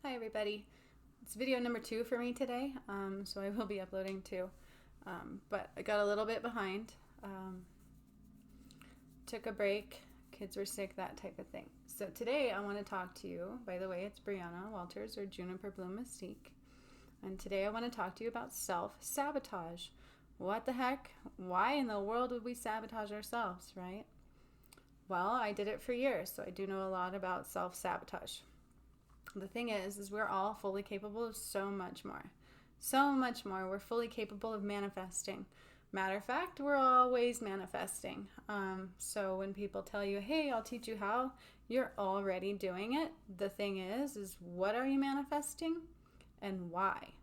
Hi everybody. It's video number 2 for me today, so I will be uploading 2. But I got a little bit behind. Took a break, kids were sick, that type of thing. So today I want to talk to you, by the way, it's Brianna Walters or Juniper Bloom Mystique. And today I want to talk to you about self-sabotage. What the heck? Why in the world would we sabotage ourselves, right? Well, I did it for years, so I do know a lot about self-sabotage. The thing is we're all fully capable of so much more. So much more. We're fully capable of manifesting. Matter of fact, we're always manifesting. So when people tell you, hey, I'll teach you how, you're already doing it. The thing is what are you manifesting and why?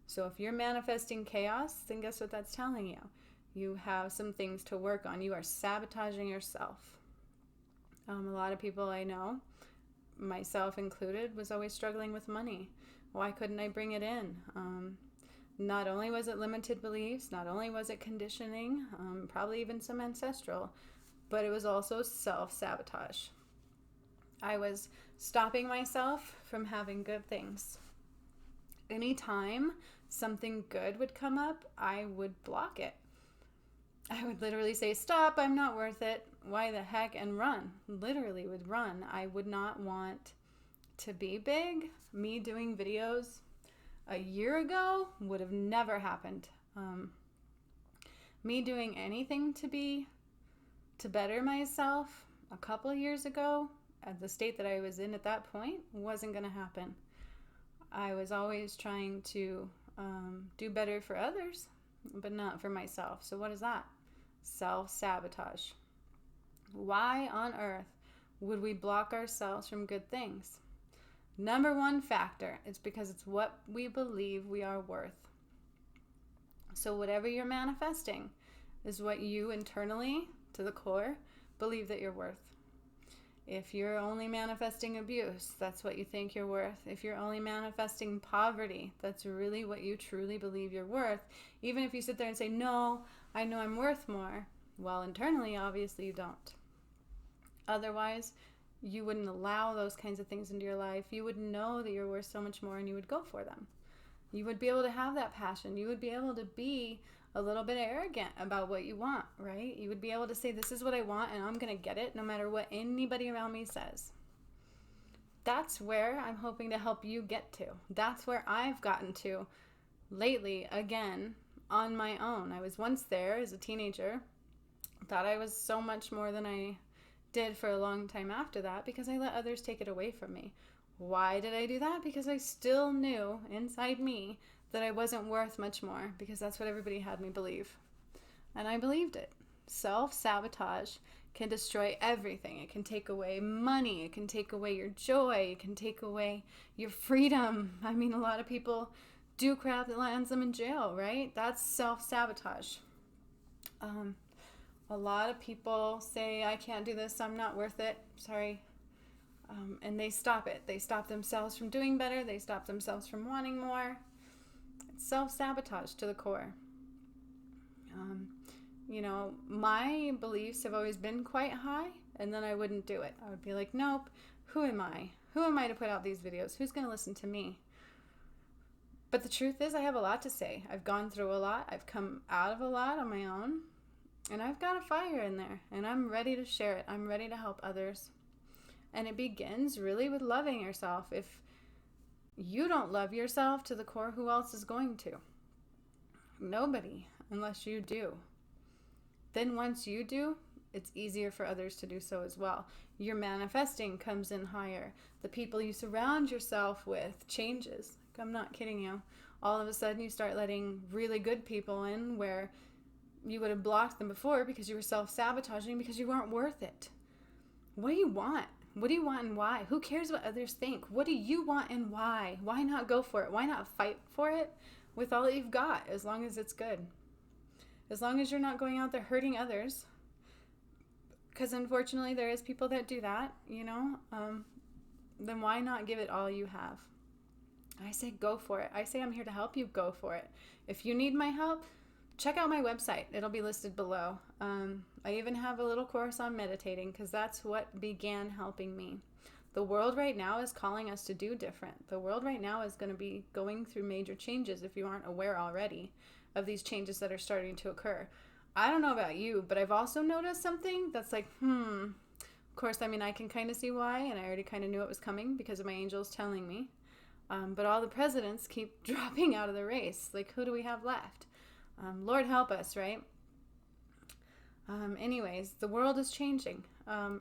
So if you're manifesting chaos, then guess what that's telling you? You have some things to work on. You are sabotaging yourself. A lot of people I know, myself included, was always struggling with money. Why couldn't I bring it in? Not only was it limited beliefs, not only was it conditioning, probably even some ancestral, but it was also self-sabotage. I was stopping myself from having good things. Anytime something good would come up, I would block it. I would literally say, stop, I'm not worth it. Why the heck? And run. Literally would run. I would not want to be big. Me doing videos a year ago would have never happened. Me doing anything to better myself a couple of years ago at the state that I was in at that point wasn't going to happen. I was always trying to do better for others, but not for myself. So what is that? Self-sabotage. Why on earth would we block ourselves from good things? Number one factor is because it's what we believe we are worth. So whatever you're manifesting is what you internally, to the core, believe that you're worth. If you're only manifesting abuse, that's what you think you're worth. If you're only manifesting poverty, that's really what you truly believe you're worth. Even if you sit there and say, no, I know I'm worth more. Well, internally, obviously you don't. Otherwise, you wouldn't allow those kinds of things into your life. You would know that you're worth so much more and you would go for them. You would be able to have that passion. You would be able to be a little bit arrogant about what you want, right? You would be able to say, this is what I want and I'm going to get it no matter what anybody around me says. That's where I'm hoping to help you get to. That's where I've gotten to lately, again, on my own. I was once there as a teenager. Thought I was so much more than I did for a long time after that because I let others take it away from me. Why did I do that? Because I still knew inside me that I wasn't worth much more because that's what everybody had me believe. And I believed it. Self-sabotage can destroy everything. It can take away money. It can take away your joy. It can take away your freedom. I mean, a lot of people do crap that lands them in jail, right? That's self-sabotage. A lot of people say, I can't do this, I'm not worth it, sorry. And they stop it. They stop themselves from doing better. They stop themselves from wanting more. It's self-sabotage to the core. My beliefs have always been quite high, and then I wouldn't do it. I would be like, nope, who am I? Who am I to put out these videos? Who's going to listen to me? But the truth is, I have a lot to say. I've gone through a lot. I've come out of a lot on my own. And I've got a fire in there, and I'm ready to share it. I'm ready to help others. And it begins really with loving yourself. If you don't love yourself to the core, who else is going to? Nobody, unless you do. Then once you do, it's easier for others to do so as well. Your manifesting comes in higher. The people you surround yourself with changes. I'm not kidding you. All of a sudden you start letting really good people in where you would have blocked them before because you were self-sabotaging because you weren't worth it. What do you want? What do you want and why? Who cares what others think? What do you want and why? Why not go for it? Why not fight for it with all that you've got, as long as it's good? As long as you're not going out there hurting others. Because unfortunately there is people that do that, then why not give it all you have? I say go for it. I say I'm here to help you, go for it. If you need my help, check out my website. It'll be listed below. I even have a little course on meditating because that's what began helping me. The world right now is calling us to do different. The world right now is going to be going through major changes, if you aren't aware already of these changes that are starting to occur. I don't know about you, but I've also noticed something that's like, Of course, I mean, I can kind of see why, and I already kind of knew it was coming because of my angels telling me. But all the presidents keep dropping out of the race. Like, who do we have left? Lord help us, right? Anyways, the world is changing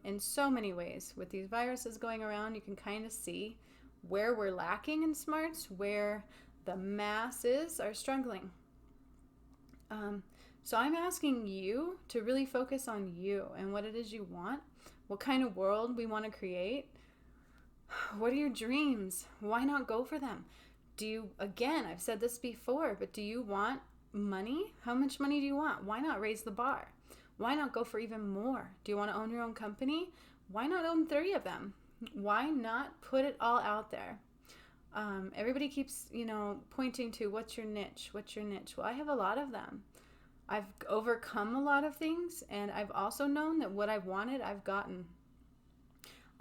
in so many ways. With these viruses going around, you can kind of see where we're lacking in smarts, where the masses are struggling. So I'm asking you to really focus on you and what it is you want, what kind of world we want to create. What are your dreams? Why not go for them? Again, I've said this before, but do you want money? How much money do you want? Why not raise the bar? Why not go for even more? Do you want to own your own company? Why not own 3 of them? Why not put it all out there? Everybody keeps, pointing to what's your niche? What's your niche? Well, I have a lot of them. I've overcome a lot of things, and I've also known that what I've wanted, I've gotten.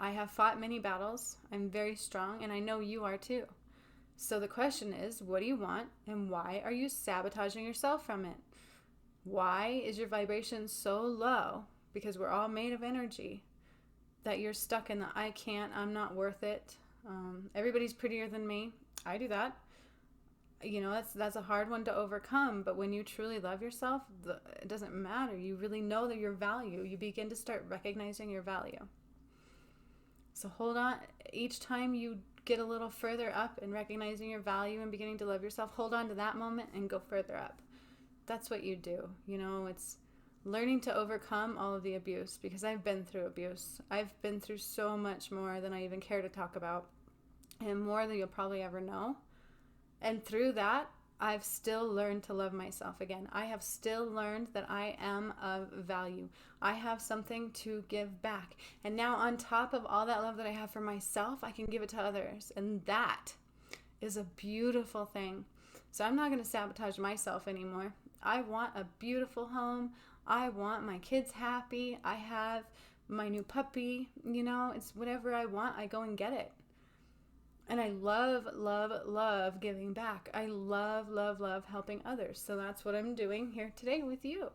I have fought many battles. I'm very strong, and I know you are too. So the question is, what do you want, and why are you sabotaging yourself from it? Why is your vibration so low? Because we're all made of energy, that you're stuck in the I can't, I'm not worth it. Everybody's prettier than me. I do that. That's a hard one to overcome, but when you truly love yourself, it doesn't matter. You really know that your value. You begin to start recognizing your value. So hold on. Each time you get a little further up in recognizing your value and beginning to love yourself, hold on to that moment and go further up. That's what you do. It's learning to overcome all of the abuse, because I've been through abuse. I've been through so much more than I even care to talk about, and more than you'll probably ever know. And through that, I've still learned to love myself again. I have still learned that I am of value. I have something to give back. And now on top of all that love that I have for myself, I can give it to others. And that is a beautiful thing. So I'm not going to sabotage myself anymore. I want a beautiful home. I want my kids happy. I have my new puppy. It's whatever I want, I go and get it. And I love, love, love giving back. I love, love, love helping others. So that's what I'm doing here today with you.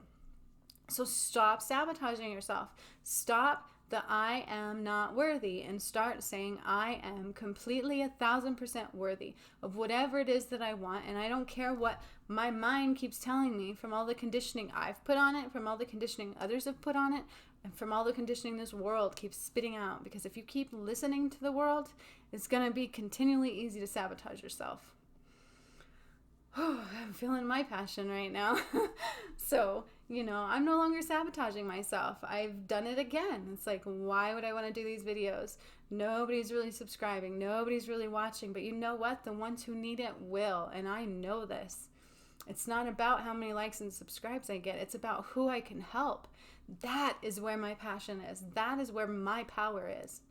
So stop sabotaging yourself. Stop the I am not worthy and start saying I am completely 1,000% worthy of whatever it is that I want. And I don't care what my mind keeps telling me from all the conditioning I've put on it, from all the conditioning others have put on it, and from all the conditioning this world keeps spitting out. Because if you keep listening to the world, it's going to be continually easy to sabotage yourself. I'm feeling my passion right now. So, I'm no longer sabotaging myself. I've done it again. It's like, why would I want to do these videos? Nobody's really subscribing. Nobody's really watching. But you know what? The ones who need it will. And I know this. It's not about how many likes and subscribes I get. It's about who I can help. That is where my passion is. That is where my power is.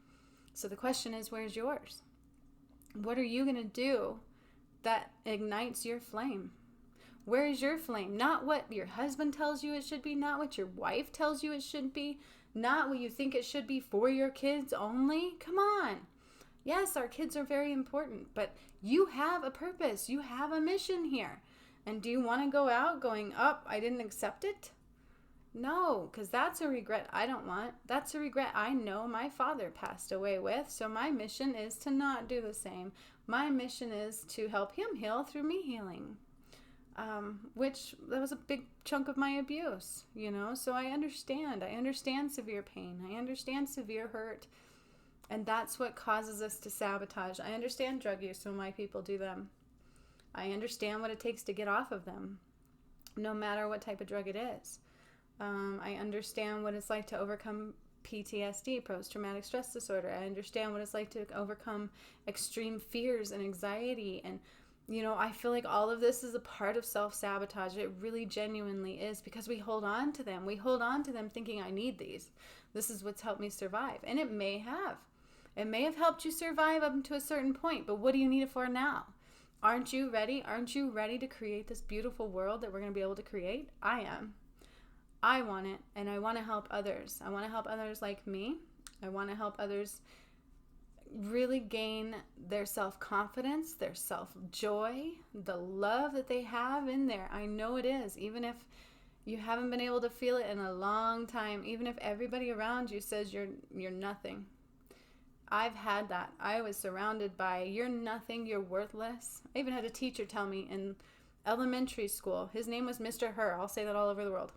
So the question is, where's yours? What are you going to do that ignites your flame? Where is your flame? Not what your husband tells you it should be, not what your wife tells you it should be, not what you think it should be for your kids only. Come on. Yes, our kids are very important, but you have a purpose. You have a mission here. And do you want to go out going, I didn't accept it? No, because that's a regret I don't want. That's a regret I know my father passed away with. So my mission is to not do the same. My mission is to help him heal through me healing. Which that was a big chunk of my abuse, so I understand severe pain. I understand severe hurt. And that's what causes us to sabotage. I understand drug use and why people do them. I understand what it takes to get off of them, no matter what type of drug it is. I understand what it's like to overcome PTSD, post-traumatic stress disorder. I understand what it's like to overcome extreme fears and anxiety. And, I feel like all of this is a part of self-sabotage. It really genuinely is, because we hold on to them. We hold on to them thinking, I need these. This is what's helped me survive. And it may have. It may have helped you survive up to a certain point, but what do you need it for now? Aren't you ready? Aren't you ready to create this beautiful world that we're going to be able to create? I am. I want it, and I want to help others. I want to help others like me. I want to help others really gain their self-confidence, their self-joy, the love that they have in there. I know it is. Even if you haven't been able to feel it in a long time, even if everybody around you says you're nothing. I've had that. I was surrounded by, you're nothing, you're worthless. I even had a teacher tell me in elementary school, his name was Mr. Her, I'll say that all over the world,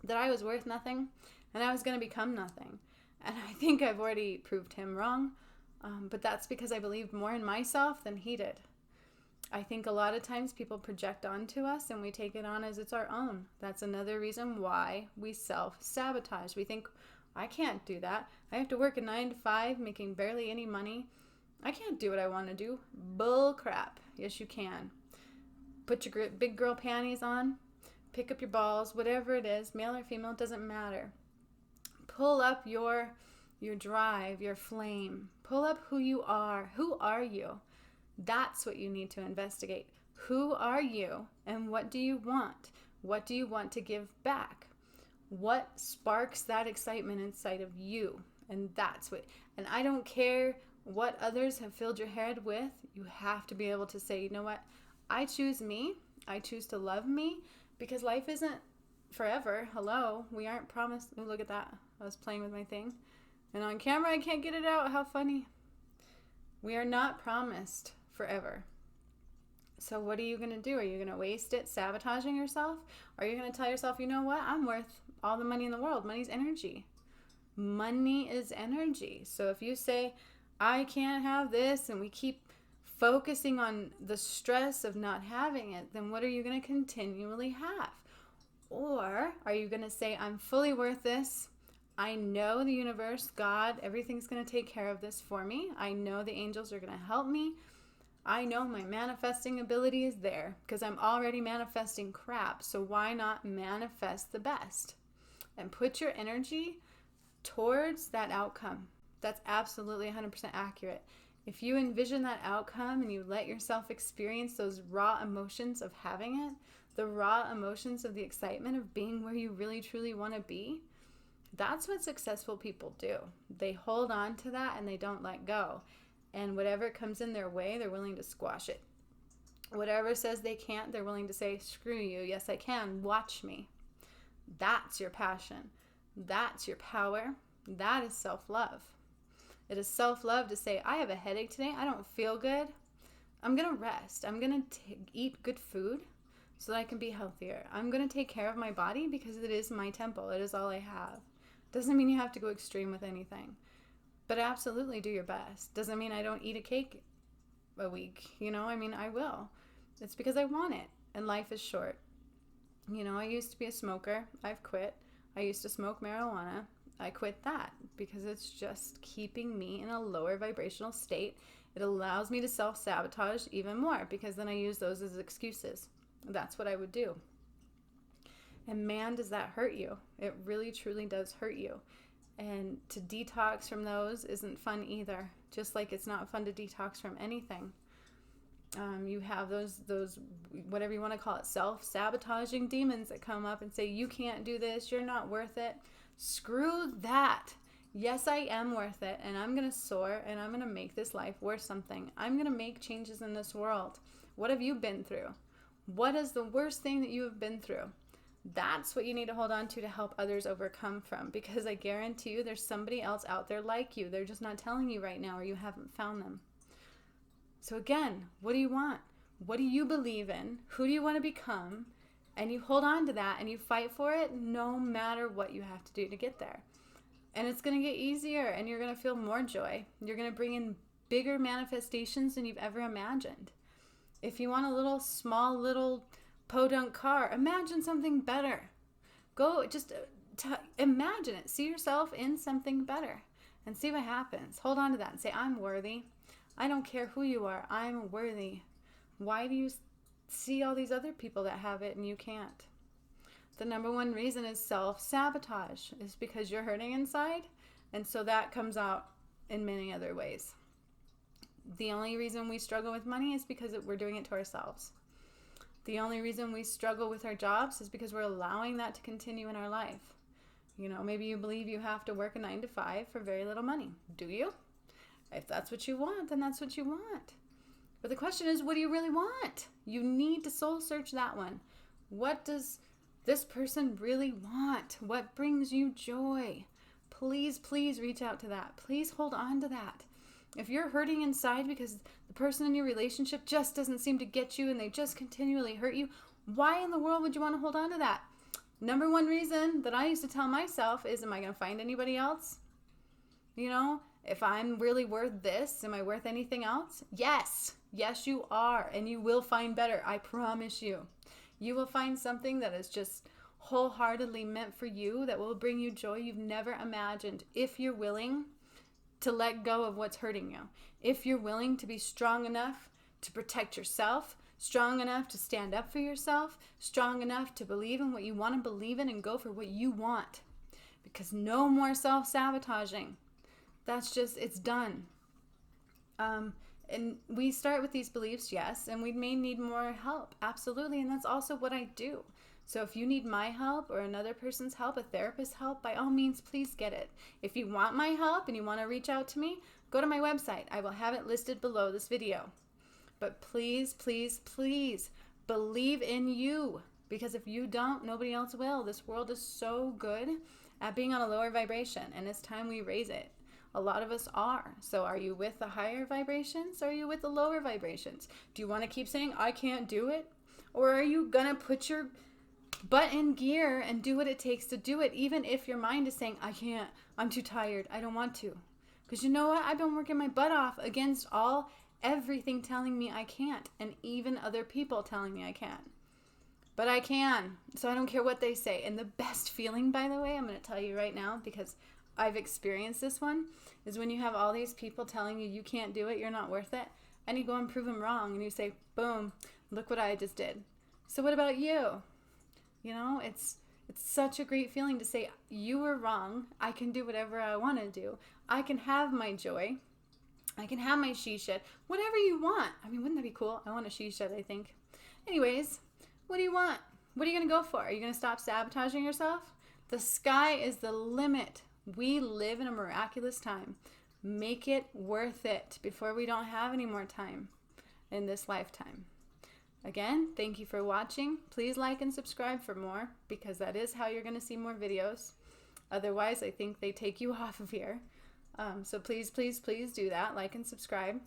that I was worth nothing and I was going to become nothing. And I think I've already proved him wrong, but that's because I believed more in myself than he did. I think a lot of times people project onto us and we take it on as it's our own. That's another reason why we self-sabotage. We think, I can't do that. I have to work a 9 to 5 making barely any money. I can't do what I want to do. Bull crap. Yes, you can. Put your big girl panties on. Pick up your balls. Whatever it is, male or female, doesn't matter. Pull up your drive, your flame. Pull up who you are. Who are you? That's what you need to investigate. Who are you and what do you want? What do you want to give back? What sparks that excitement inside of you? And that's what, and I don't care what others have filled your head with. You have to be able to say, you know what? I choose me. I choose to love me, because life isn't forever. Hello. We aren't promised. Oh, look at that. I was playing with my thing. And on camera, I can't get it out. How funny. We are not promised forever. So what are you going to do? Are you going to waste it sabotaging yourself? Or are you going to tell yourself, you know what? I'm worth all the money in the world. Money's energy. Money is energy. So if you say, I can't have this, and we keep focusing on the stress of not having it, then what are you going to continually have? Or are you going to say, I'm fully worth this. I know the universe, God, everything's going to take care of this for me. I know the angels are going to help me. I know my manifesting ability is there because I'm already manifesting crap. So why not manifest the best? And put your energy towards that outcome. That's absolutely 100% accurate. If you envision that outcome and you let yourself experience those raw emotions of having it, the raw emotions of the excitement of being where you really truly want to be, that's what successful people do. They hold on to that and they don't let go. And whatever comes in their way, they're willing to squash it. Whatever says they can't, they're willing to say, screw you. Yes, I can. Watch me. That's your passion. That's your power. That is self-love. It is self-love to say, I have a headache today. I don't feel good. I'm going to rest. I'm going to eat good food so that I can be healthier. I'm going to take care of my body because it is my temple. It is all I have. Doesn't mean you have to go extreme with anything. But absolutely do your best. Doesn't mean I don't eat a cake a week. I will. It's because I want it. And life is short. I used to be a smoker. I've quit. I used to smoke marijuana. I quit that because it's just keeping me in a lower vibrational state. It allows me to self-sabotage even more because then I use those as excuses. That's what I would do. And man, does that hurt you. It really, truly does hurt you. And to detox from those isn't fun either. Just like it's not fun to detox from anything. You have those, whatever you want to call it, self-sabotaging demons that come up and say, you can't do this, you're not worth it. Screw that. Yes, I am worth it, and I'm going to soar, and I'm going to make this life worth something. I'm going to make changes in this world. What have you been through? What is the worst thing that you have been through? That's what you need to hold on to help others overcome from, because I guarantee you there's somebody else out there like you. They're just not telling you right now, or you haven't found them. So again, what do you want? What do you believe in? Who do you want to become? And you hold on to that and you fight for it no matter what you have to do to get there. And it's going to get easier and you're going to feel more joy. You're going to bring in bigger manifestations than you've ever imagined. If you want a small little podunk car, imagine something better. Go just imagine it. See yourself in something better and see what happens. Hold on to that and say, I'm worthy. I don't care who you are. I'm worthy. Why do you see all these other people that have it and you can't? The number one reason is self-sabotage. Is because you're hurting inside, and so that comes out in many other ways. The only reason we struggle with money is because we're doing it to ourselves. The only reason we struggle with our jobs is because we're allowing that to continue in our life. Maybe you believe you have to work a 9 to 5 for very little money. Do you? If that's what you want, then that's what you want. But the question is, what do you really want? You need to soul search that one. What does this person really want? What brings you joy? Please, please reach out to that. Please hold on to that. If you're hurting inside because the person in your relationship just doesn't seem to get you and they just continually hurt you, why in the world would you want to hold on to that? Number one reason that I used to tell myself is, am I going to find anybody else? You know, if I'm really worth this, am I worth anything else? Yes. Yes, you are. And you will find better. I promise you. You will find something that is just wholeheartedly meant for you, that will bring you joy you've never imagined, if you're willing to let go of what's hurting you. If you're willing to be strong enough to protect yourself, strong enough to stand up for yourself, strong enough to believe in what you want to believe in and go for what you want. Because no more self-sabotaging. That's just, it's done. And we start with these beliefs, yes, and we may need more help, absolutely, and that's also what I do. So if you need my help or another person's help, a therapist's help, by all means, please get it. If you want my help and you want to reach out to me, go to my website. I will have it listed below this video. But please, please, please believe in you, because if you don't, nobody else will. This world is so good at being on a lower vibration, and it's time we raise it. A lot of us are. So are you with the higher vibrations? Or are you with the lower vibrations? Do you want to keep saying, I can't do it? Or are you going to put your butt in gear and do what it takes to do it, even if your mind is saying, I can't, I'm too tired, I don't want to? Because you know what? I've been working my butt off against everything telling me I can't, and even other people telling me I can't. But I can, so I don't care what they say. And the best feeling, by the way, I'm going to tell you right now, because I've experienced this one, is when you have all these people telling you you can't do it, you're not worth it, and you go and prove them wrong, and you say, boom, look what I just did. So what about you? You know, it's such a great feeling to say, you were wrong, I can do whatever I want to do, I can have my joy, I can have my she shed, whatever you want. I mean, wouldn't that be cool? I want a she shed, I think. Anyways, what do you want? What are you going to go for? Are you going to stop sabotaging yourself? The sky is the limit. We live in a miraculous time. Make it worth it before we don't have any more time in this lifetime. Again, thank you for watching. Please like and subscribe for more, because that is how you're going to see more videos. Otherwise, I think they take you off of here. So please, please, please do that. Like and subscribe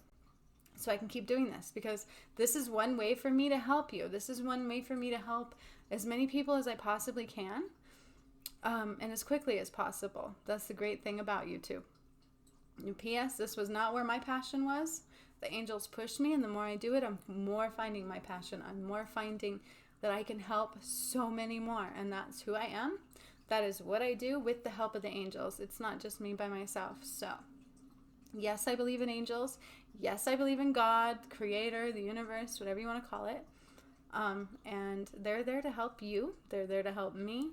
so I can keep doing this, because this is one way for me to help you. This is one way for me to help as many people as I possibly can. And as quickly as possible. That's the great thing about YouTube. And P.S. This was not where my passion was. The angels pushed me, and the more I do it, I'm more finding my passion. I'm more finding that I can help so many more, and that's who I am. That is what I do with the help of the angels. It's not just me by myself. So, yes, I believe in angels. Yes, I believe in God, Creator, the universe, whatever you want to call it. And they're there to help you. They're there to help me.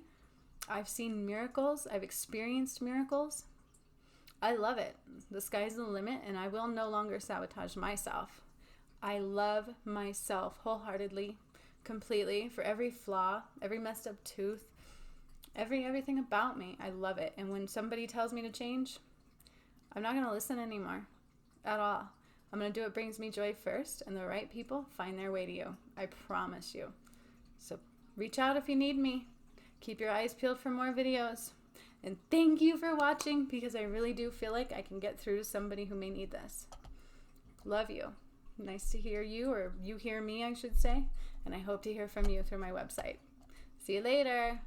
I've seen miracles. I've experienced miracles. I love it. The sky's the limit, and I will no longer sabotage myself. I love myself wholeheartedly, completely, for every flaw, every messed up tooth, everything about me. I love it. And when somebody tells me to change, I'm not going to listen anymore at all. I'm going to do what brings me joy first, and the right people find their way to you. I promise you. So reach out if you need me. Keep your eyes peeled for more videos. And thank you for watching, because I really do feel like I can get through to somebody who may need this. Love you. Nice to hear you, or you hear me, I should say. And I hope to hear from you through my website. See you later.